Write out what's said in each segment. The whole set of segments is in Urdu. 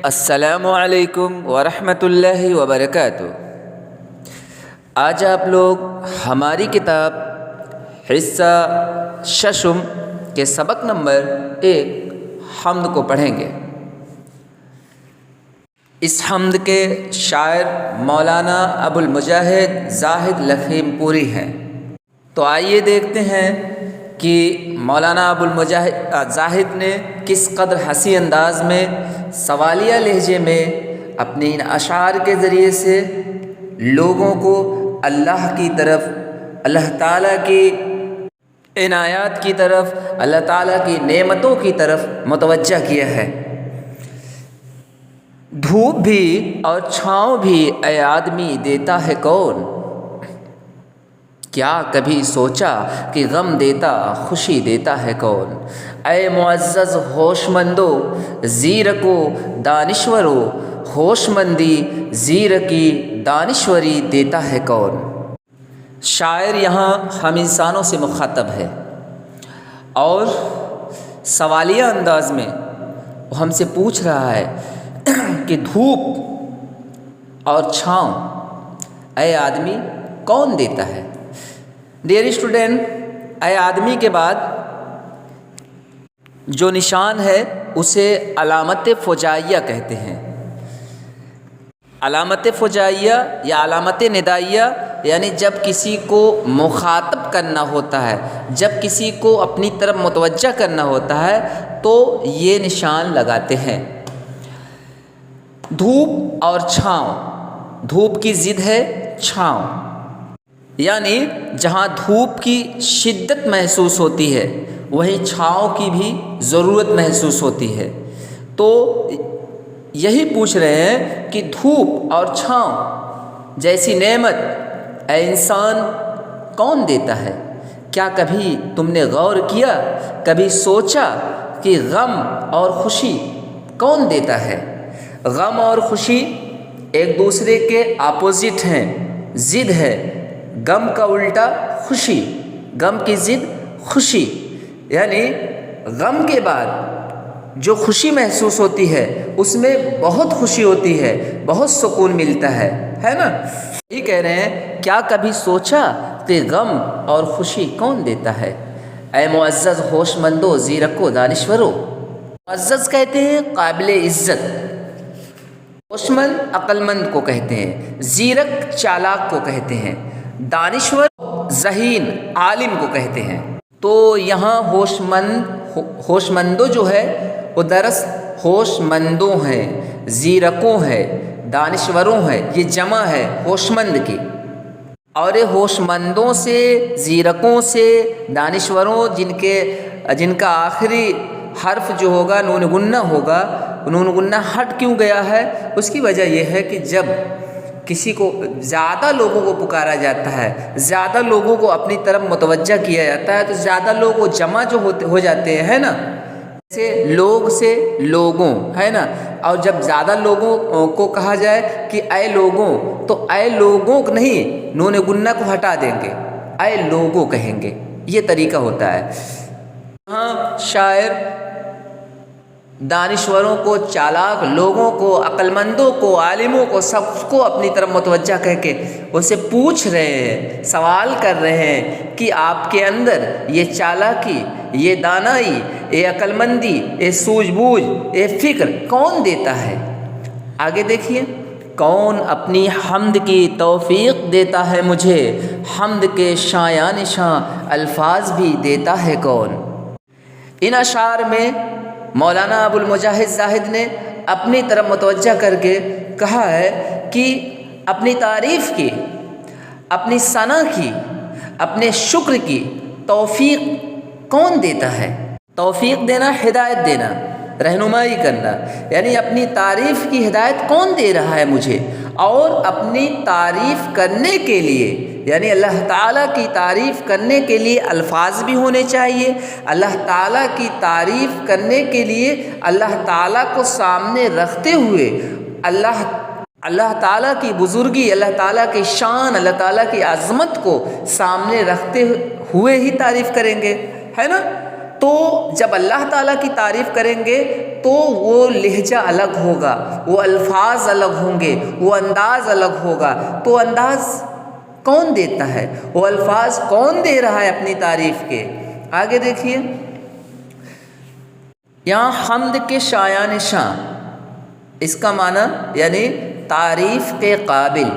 السلام علیکم ورحمۃ اللہ وبرکاتہ۔ آج آپ لوگ ہماری کتاب حصہ ششم کے سبق نمبر 1 حمد کو پڑھیں گے۔ اس حمد کے شاعر مولانا ابو المجاہد زاہد لخیم پوری ہیں۔ تو آئیے دیکھتے ہیں کہ مولانا ابو المجاہد زاہد نے کس قدر حسین انداز میں سوالیہ لہجے میں اپنے ان اشعار کے ذریعے سے لوگوں کو اللہ کی طرف، اللہ تعالیٰ کی عنایات کی طرف، اللہ تعالیٰ کی نعمتوں کی طرف متوجہ کیا ہے۔ دھوپ بھی اور چھاؤں بھی اے آدمی دیتا ہے کون؟ کیا کبھی سوچا کہ غم دیتا خوشی دیتا ہے کون؟ اے معزز ہوش مندو زیرکو دانشورو، ہوش مندی زیرکی دانشوری دیتا ہے کون؟ شاعر یہاں ہم انسانوں سے مخاطب ہے اور سوالیہ انداز میں وہ ہم سے پوچھ رہا ہے کہ دھوپ اور چھاؤں اے آدمی کون دیتا ہے؟ ڈیئر اسٹوڈنٹ، اے آدمی کے بعد جو نشان ہے اسے علامت فجائیہ کہتے ہیں۔ علامت فجائیہ یا علامت ندائیہ یعنی جب کسی کو مخاطب کرنا ہوتا ہے، جب کسی کو اپنی طرف متوجہ کرنا ہوتا ہے تو یہ نشان لگاتے ہیں۔ دھوپ اور چھاؤں، دھوپ کی ضد ہے چھاؤں، یعنی جہاں دھوپ کی شدت محسوس ہوتی ہے وہیں چھاؤں کی بھی ضرورت محسوس ہوتی ہے۔ تو یہی پوچھ رہے ہیں کہ دھوپ اور چھاؤں جیسی نعمت اے انسان کون دیتا ہے؟ کیا کبھی تم نے غور کیا، کبھی سوچا کہ غم اور خوشی کون دیتا ہے؟ غم اور خوشی ایک دوسرے کے اپوزٹ ہیں، ضد ہے۔ غم کا الٹا خوشی، غم کی ضد خوشی، یعنی غم کے بعد جو خوشی محسوس ہوتی ہے اس میں بہت خوشی ہوتی ہے، بہت سکون ملتا ہے نا؟ یہ کہہ رہے ہیں کیا کبھی سوچا کہ غم اور خوشی کون دیتا ہے؟ اے معزز ہوش مندو زیرکو دانشورو، معزز کہتے ہیں قابل عزت، ہوش مند عقل مند کو کہتے ہیں، زیرک چالاک کو کہتے ہیں، دانشور ذہین عالم کو کہتے ہیں۔ تو یہاں ہوش مندو جو ہے وہ درست ہوش مندوں ہیں، زیرکوں ہے، دانشوروں ہے، یہ جمع ہے ہوش مند کی۔ اور ہوش مندوں سے، زیرکوں سے، دانشوروں جن کا آخری حرف جو ہوگا نون گنہ ہوگا، نون گنہ ہٹ کیوں گیا ہے؟ اس کی وجہ یہ ہے کہ جب کسی کو زیادہ لوگوں کو پکارا جاتا ہے، زیادہ لوگوں کو اپنی طرف متوجہ کیا جاتا ہے تو زیادہ لوگ وہ جمع جو ہو جاتے ہیں نا، جیسے لوگ سے لوگوں ہے نا، اور جب زیادہ لوگوں کو کہا جائے کہ اے لوگوں تو اے لوگوں نہیں، نون گنہ کو ہٹا دیں گے، اے لوگوں کہیں گے، یہ طریقہ ہوتا ہے۔ ہاں شاعر دانشوروں کو، چالاک لوگوں کو، عقل مندوں کو، عالموں کو، سب کو اپنی طرف متوجہ کر کے اسے پوچھ رہے ہیں، سوال کر رہے ہیں کہ آپ کے اندر یہ چالاکی، یہ دانائی، یہ عقل مندی، یہ سوجھ بوجھ، یہ فکر کون دیتا ہے؟ آگے دیکھیے، کون اپنی حمد کی توفیق دیتا ہے مجھے، حمد کے شایان شاں الفاظ بھی دیتا ہے کون؟ ان اشعار میں مولانا ابو المجاہد زاہد نے اپنی طرف متوجہ کر کے کہا ہے کہ اپنی تعریف کی، اپنی ثنا کی، اپنے شکر کی توفیق کون دیتا ہے؟ توفیق دینا، ہدایت دینا، رہنمائی کرنا، یعنی اپنی تعریف کی ہدایت کون دے رہا ہے مجھے، اور اپنی تعریف کرنے کے لیے، یعنی اللہ تعالیٰ کی تعریف کرنے کے لیے الفاظ بھی ہونے چاہیے۔ اللہ تعالیٰ کی تعریف کرنے کے لیے اللہ تعالیٰ کو سامنے رکھتے ہوئے اللہ تعالیٰ کی بزرگی، اللہ تعالیٰ کی شان، اللہ تعالیٰ کی عظمت کو سامنے رکھتے ہوئے ہی تعریف کریں گے، ہے نا؟ تو جب اللہ تعالیٰ کی تعریف کریں گے تو وہ لہجہ الگ ہوگا، وہ الفاظ الگ ہوں گے، وہ انداز الگ ہوگا۔ تو انداز کون دیتا ہے؟ وہ الفاظ کون دے رہا ہے اپنی تعریف کے؟ آگے دیکھیے، یہاں حمد کے شایان شان، اس کا معنی یعنی تعریف کے قابل،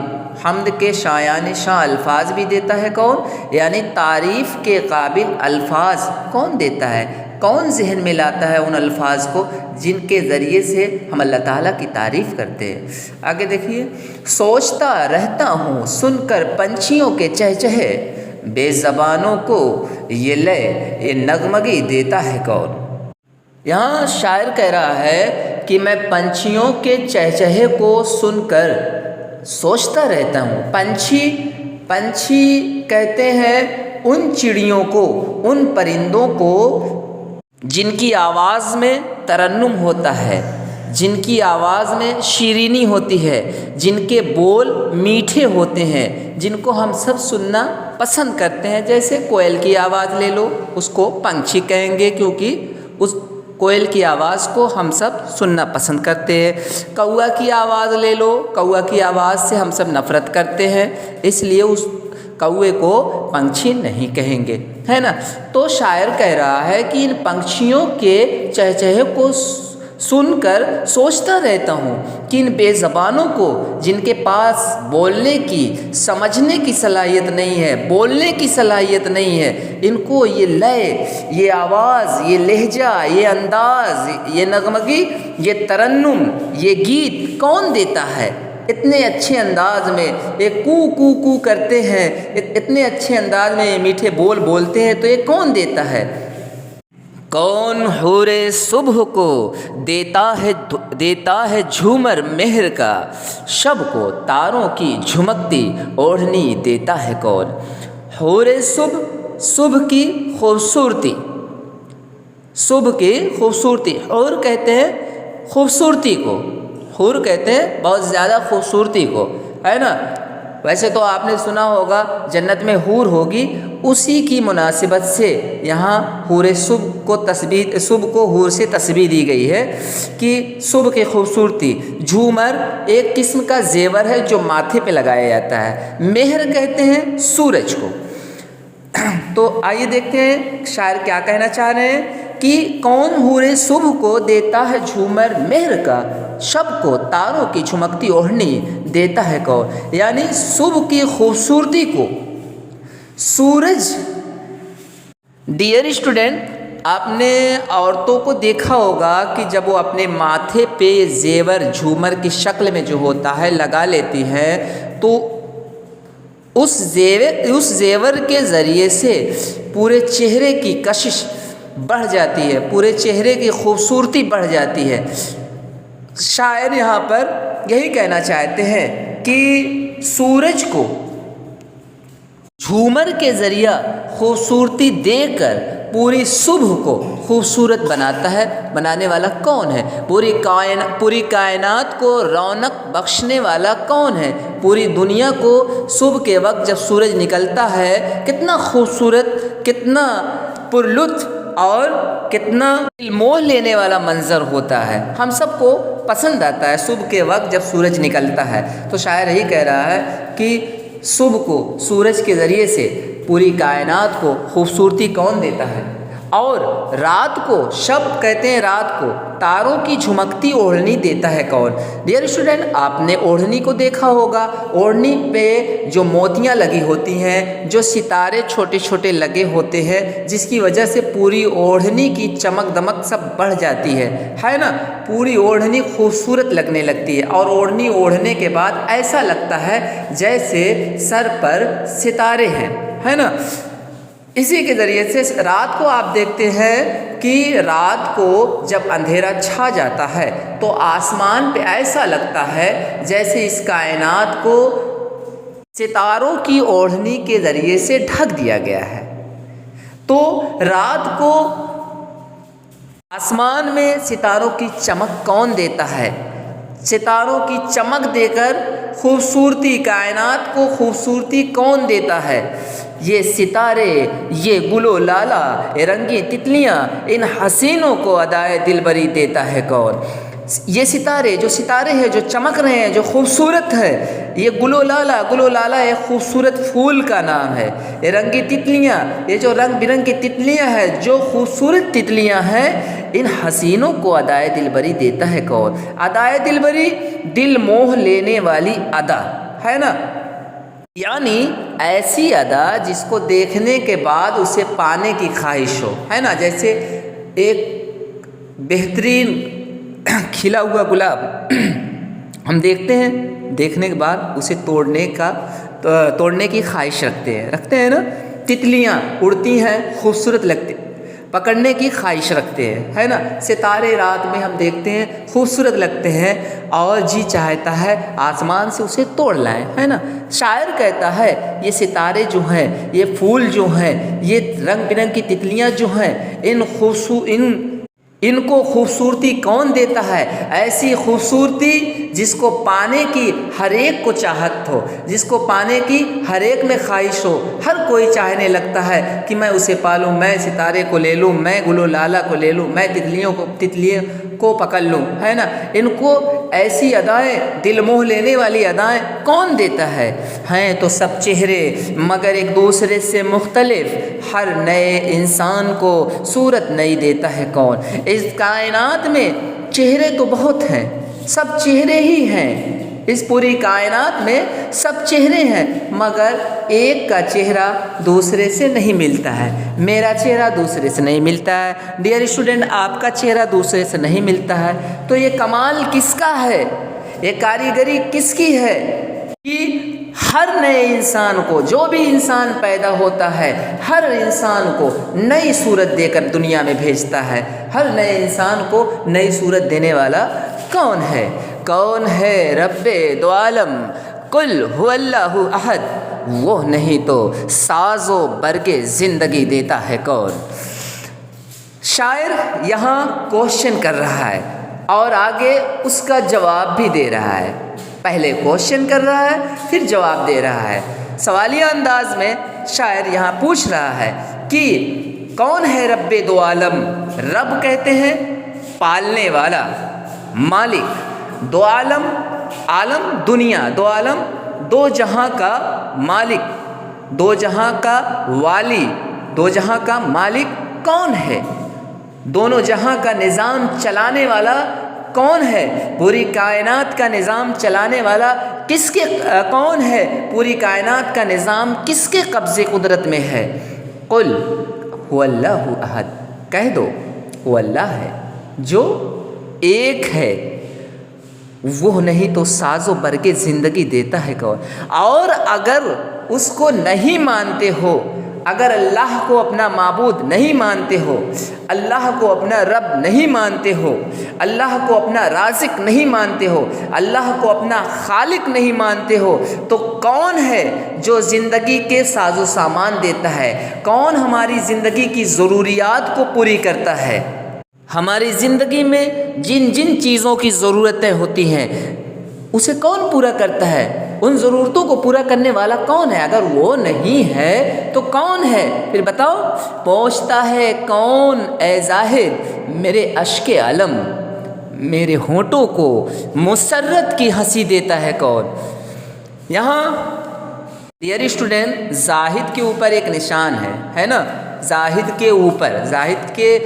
حمد کے شایان شان الفاظ بھی دیتا ہے کون؟ یعنی تعریف کے قابل الفاظ کون دیتا ہے؟ کون ذہن میں لاتا ہے ان الفاظ کو جن کے ذریعے سے ہم اللہ تعالیٰ کی تعریف کرتے ہیں؟ آگے دیکھیے، سوچتا رہتا ہوں سن کر پنچھیوں کے چہچہے، بے زبانوں کو یہ لے یہ نغمگی دیتا ہے کون؟ یہاں شاعر کہہ رہا ہے کہ میں پنچھیوں کے چہچہے کو سن کر سوچتا رہتا ہوں۔ پنچھی کہتے ہیں ان چڑیوں کو، ان پرندوں کو جن کی آواز میں ترنم ہوتا ہے، جن کی آواز میں شیرینی ہوتی ہے، جن کے بول میٹھے ہوتے ہیں، جن کو ہم سب سننا پسند کرتے ہیں۔ جیسے کوئل کی آواز لے لو، اس کو پنچھی کہیں گے کیونکہ اس کوئل کی آواز کو ہم سب سننا پسند کرتے ہیں۔ کوا کی آواز لے لو، کوا کی آواز سے ہم سب نفرت کرتے ہیں، اس لیے اس کوے کو پنچھی نہیں کہیں گے، ہے نا؟ تو شاعر کہہ رہا ہے کہ ان پنچھیوں کے چہچہے کو سن کر سوچتا رہتا ہوں کہ ان بے زبانوں کو، جن کے پاس بولنے کی، سمجھنے کی صلاحیت نہیں ہے، بولنے کی صلاحیت نہیں ہے، ان کو یہ لے، یہ آواز، یہ لہجہ، یہ انداز، یہ نغمگی، یہ ترنم، یہ گیت کون دیتا ہے؟ اتنے اچھے انداز میں یہ کو کو کو کرتے ہیں، اتنے اچھے انداز میں یہ میٹھے بول بولتے ہیں، تو یہ کون دیتا ہے؟ کون حور صبح کو دیتا ہے جھومر مہر کا، شب کو تاروں کی جھمکتی اوڑھنی دیتا ہے کون؟ حور صبح کی خوبصورتی، صبح کی خوبصورتی، حور کہتے ہیں خوبصورتی کو، حور کہتے ہیں بہت زیادہ خوبصورتی کو، ہے نا؟ ویسے تو آپ نے سنا ہوگا جنت میں حور ہوگی، اسی کی مناسبت سے یہاں حور صبح کو حور سے تشبیہ دی گئی ہے کہ صبح کی خوبصورتی۔ جھومر ایک قسم کا زیور ہے جو ماتھے پہ لگایا جاتا ہے، مہر کہتے ہیں سورج کو۔ تو آئیے دیکھتے ہیں شاعر کیا کہنا چاہ رہے ہیں کہ کون حور صبح کو دیتا ہے جھومر مہر کا، شب کو تاروں کی چمکتی اوڑھنی دیتا ہے کون؟ یعنی صبح کی خوبصورتی کو سورج۔ ڈیئر اسٹوڈنٹ، آپ نے عورتوں کو دیکھا ہوگا کہ جب وہ اپنے ماتھے پہ زیور جھومر کی شکل میں جو ہوتا ہے لگا لیتی ہیں تو اس زیور کے ذریعے سے پورے چہرے کی کشش بڑھ جاتی ہے، پورے چہرے کی خوبصورتی بڑھ جاتی ہے۔ شاعر یہاں پر یہی کہنا چاہتے ہیں کہ سورج کو جھومر کے ذریعہ خوبصورتی دے کر پوری صبح کو خوبصورت بناتا ہے۔ بنانے والا کون ہے؟ پوری کائنات کو رونق بخشنے والا کون ہے؟ پوری دنیا کو صبح کے وقت جب سورج نکلتا ہے کتنا خوبصورت، کتنا پرلطف اور کتنا دل موہ لینے والا منظر ہوتا ہے، ہم سب کو پسند آتا ہے صبح کے وقت جب سورج نکلتا ہے۔ تو شاعر یہی کہہ رہا ہے کہ صبح کو سورج کے ذریعے سے پوری کائنات کو خوبصورتی کون دیتا ہے، اور رات کو، شب کہتے ہیں رات کو، تاروں کی جھمکتی اوڑھنی دیتا ہے کون؟ ڈیئر اسٹوڈنٹ، آپ نے اوڑھنی کو دیکھا ہوگا، اوڑھنی پہ جو موتیاں لگی ہوتی ہیں، جو ستارے چھوٹے چھوٹے لگے ہوتے ہیں، جس کی وجہ سے پوری اوڑھنی کی چمک دمک سب بڑھ جاتی ہے نا؟ پوری اوڑھنی خوبصورت لگنے لگتی ہے، اور اوڑھنی اوڑھنے کے بعد ایسا لگتا ہے جیسے سر پر ستارے ہیں، ہے نا؟ اسی کے ذریعے سے رات کو آپ دیکھتے ہیں کہ رات کو جب اندھیرا چھا جاتا ہے تو آسمان پہ ایسا لگتا ہے جیسے اس کائنات کو ستاروں کی اوڑھنی کے ذریعے سے ڈھک دیا گیا ہے۔ تو رات کو آسمان میں ستاروں کی چمک کون دیتا ہے؟ ستاروں کی چمک دے کر خوبصورتی، کائنات کو خوبصورتی کون دیتا ہے؟ یہ ستارے، یہ گل و لالا، یہ رنگی تتلیاں، ان حسینوں کو ادائے دلبری دیتا ہے کون؟ یہ ستارے ہیں جو چمک رہے ہیں، جو خوبصورت ہے، یہ گل و لالا ایک خوبصورت پھول کا نام ہے۔ یہ رنگی تتلیاں، یہ جو رنگ برنگ کی تتلیاں ہیں، جو خوبصورت تتلیاں ہیں، ان حسینوں کو ادائے دلبری دیتا ہے کون؟ ادائے دلبری دل موہ لینے والی ادا ہے نا، یعنی ایسی ادا جس کو دیکھنے کے بعد اسے پانے کی خواہش ہو، ہے نا۔ جیسے ایک بہترین کھلا ہوا گلاب ہم دیکھتے ہیں، دیکھنے کے بعد اسے توڑنے کی خواہش رکھتے ہیں نا۔ تتلیاں اڑتی ہیں، خوبصورت لگتی، پکڑنے کی خواہش رکھتے ہیں، ہے نا۔ ستارے رات میں ہم دیکھتے ہیں، خوبصورت لگتے ہیں اور جی چاہتا ہے آسمان سے اسے توڑ لائیں، ہے نا۔ شاعر کہتا ہے یہ ستارے جو ہیں، یہ پھول جو ہیں، یہ رنگ برنگ کی تتلیاں جو ہیں، ان کو خوبصورتی کون دیتا ہے؟ ایسی خوبصورتی جس کو پانے کی ہر ایک کو چاہت ہو، جس کو پانے کی ہر ایک میں خواہش ہو۔ ہر کوئی چاہنے لگتا ہے کہ میں اسے پالوں، میں ستارے کو لے لوں، میں گل و لالا کو لے لوں، میں تتلیوں کو پکڑ لوں، ہے نا۔ ان کو ایسی ادائیں، دل موہ لینے والی ادائیں کون دیتا ہے؟ ہیں تو سب چہرے مگر ایک دوسرے سے مختلف، ہر نئے انسان کو صورت نئی دیتا ہے کون؟ اس کائنات میں چہرے تو بہت ہیں، سب چہرے ہی ہیں، اس پوری کائنات میں سب چہرے ہیں، مگر ایک کا چہرہ دوسرے سے نہیں ملتا ہے۔ میرا چہرہ دوسرے سے نہیں ملتا ہے، ڈیئر اسٹوڈنٹ آپ کا چہرہ دوسرے سے نہیں ملتا ہے۔ تو یہ کمال کس کا ہے؟ یہ کاریگری کس کی ہے کہ ہر نئے انسان کو، جو بھی انسان پیدا ہوتا ہے، ہر انسان کو نئی صورت دے کر دنیا میں بھیجتا ہے۔ ہر نئے انسان کو نئی صورت دینے والا کون ہے؟ کون ہے رب دو عالم قل هو اللہ احد، وہ نہیں تو ساز و برگ زندگی دیتا ہے کون؟ شاعر یہاں کوشچن کر رہا ہے اور آگے اس کا جواب بھی دے رہا ہے۔ پہلے کوشچن کر رہا ہے، پھر جواب دے رہا ہے۔ سوالیہ انداز میں شاعر یہاں پوچھ رہا ہے کہ کون ہے رب دو عالم؟ رب کہتے ہیں پالنے والا، مالک، دو عالم، عالم دنیا، دو عالم دو جہاں کا مالک، دو جہاں کا والی، دو جہاں کا مالک کون ہے؟ دونوں جہاں کا نظام چلانے والا کون ہے؟ پوری کائنات کا نظام چلانے والا کون ہے؟ پوری کائنات کا نظام کس کے قبضے قدرت میں ہے؟ قل هو اللہ احد، کہہ دو وہ اللہ ہے جو ایک ہے، وہ نہیں تو ساز و برگ زندگی دیتا ہے کون؟ اور اگر اس کو نہیں مانتے ہو، اگر اللہ کو اپنا معبود نہیں مانتے ہو، اللہ کو اپنا رب نہیں مانتے ہو، اللہ کو اپنا رازق نہیں مانتے ہو، اللہ کو اپنا خالق نہیں مانتے ہو، تو کون ہے جو زندگی کے ساز و سامان دیتا ہے؟ کون ہماری زندگی کی ضروریات کو پوری کرتا ہے؟ ہماری زندگی میں جن جن چیزوں کی ضرورتیں ہوتی ہیں اسے کون پورا کرتا ہے؟ ان ضرورتوں کو پورا کرنے والا کون ہے؟ اگر وہ نہیں ہے تو کون ہے؟ پھر بتاؤ، پوچھتا ہے کون اے زاہد میرے اشک علم، میرے ہونٹوں کو مسرت کی ہنسی دیتا ہے کون؟ یہاں ڈیئر اسٹوڈنٹ زاہد کے اوپر ایک نشان ہے نا، زاہد کے اوپر، زاہد کے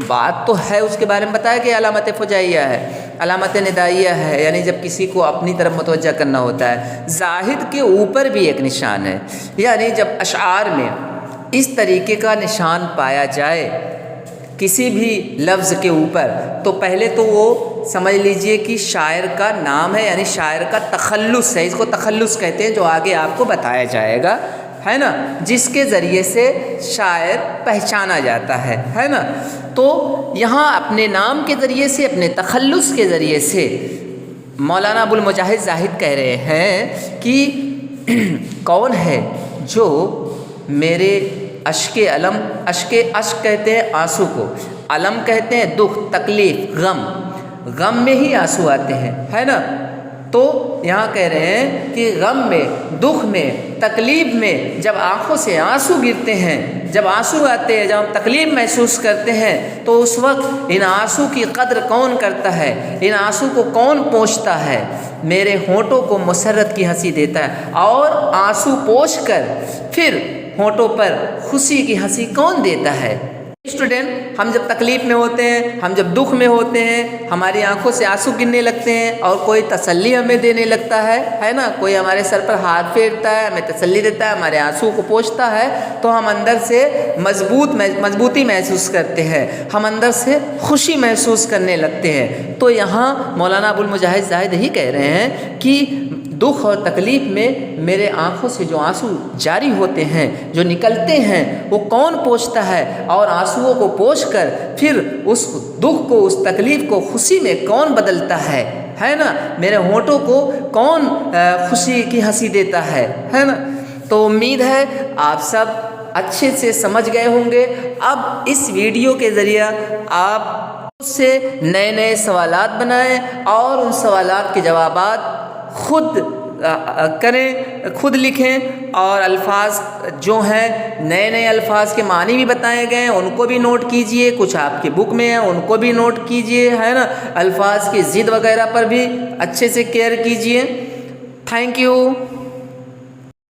بات تو ہے، اس کے بارے میں بتایا کہ علامت فجائیہ ہے، علامت ندائیہ ہے، یعنی جب کسی کو اپنی طرف متوجہ کرنا ہوتا ہے۔ زاہد کے اوپر بھی ایک نشان ہے، یعنی جب اشعار میں اس طریقے کا نشان پایا جائے کسی بھی لفظ کے اوپر، تو پہلے تو وہ سمجھ لیجئے کہ شاعر کا نام ہے، یعنی شاعر کا تخلص ہے، اس کو تخلص کہتے ہیں، جو آگے آپ کو بتایا جائے گا ہے نا, جس کے ذریعے سے شاعر پہچانا جاتا ہے نا. تو یہاں اپنے نام کے ذریعے سے, اپنے تخلص کے ذریعے سے مولانا ابو المجاہد زاہد کہہ رہے ہیں کہ کون ہے جو میرے اشک علم, اشک کہتے ہیں آنسو کو, علم کہتے ہیں دکھ, تکلیف, غم میں ہی آنسو آتے ہیں, ہے نا. تو یہاں کہہ رہے ہیں کہ غم میں, دکھ میں, تکلیف میں جب آنکھوں سے آنسو گرتے ہیں, جب آنسو آتے ہیں, جب ہم تکلیف محسوس کرتے ہیں, تو اس وقت ان آنسو کی قدر کون کرتا ہے, ان آنسو کو کون پوچھتا ہے. میرے ہونٹوں کو مسرت کی ہنسی دیتا ہے, اور آنسو پوچھ کر پھر ہونٹوں پر خوشی کی ہنسی کون دیتا ہے. اسٹوڈنٹ, ہم جب تکلیف میں ہوتے ہیں, ہم جب دکھ میں ہوتے ہیں, ہماری آنکھوں سے آنسو گرنے لگتے ہیں, اور کوئی تسلی ہمیں دینے لگتا ہے نا, کوئی ہمارے سر پر ہاتھ پھیرتا ہے, ہمیں تسلی دیتا ہے, ہمارے آنسو کو پوچھتا ہے, تو ہم اندر سے مضبوطی محسوس کرتے ہیں, ہم اندر سے خوشی محسوس کرنے لگتے ہیں. تو یہاں مولانا ابو المجاہد زاہد یہی کہہ رہے ہیں کہ دکھ اور تکلیف میں میرے آنکھوں سے جو آنسو جاری ہوتے ہیں, جو نکلتے ہیں, وہ کون پوچھتا ہے, اور آنسوؤں کو پوچھ کر پھر اس دکھ کو, اس تکلیف کو خوشی میں کون بدلتا ہے نا. میرے ہونٹوں کو کون خوشی کی ہنسی دیتا ہے نا. تو امید ہے آپ سب اچھے سے سمجھ گئے ہوں گے. اب اس ویڈیو کے ذریعہ آپ سے نئے سوالات بنائیں, اور ان سوالات کے جوابات خود کریں, خود لکھیں, اور الفاظ جو ہیں نئے الفاظ کے معنی بھی بتائے گئے ہیں, ان کو بھی نوٹ کیجئے. کچھ آپ کے بک میں ہیں, ان کو بھی نوٹ کیجئے, ہے نا. الفاظ کی ضد وغیرہ پر بھی اچھے سے کیئر کیجئے. Thank you.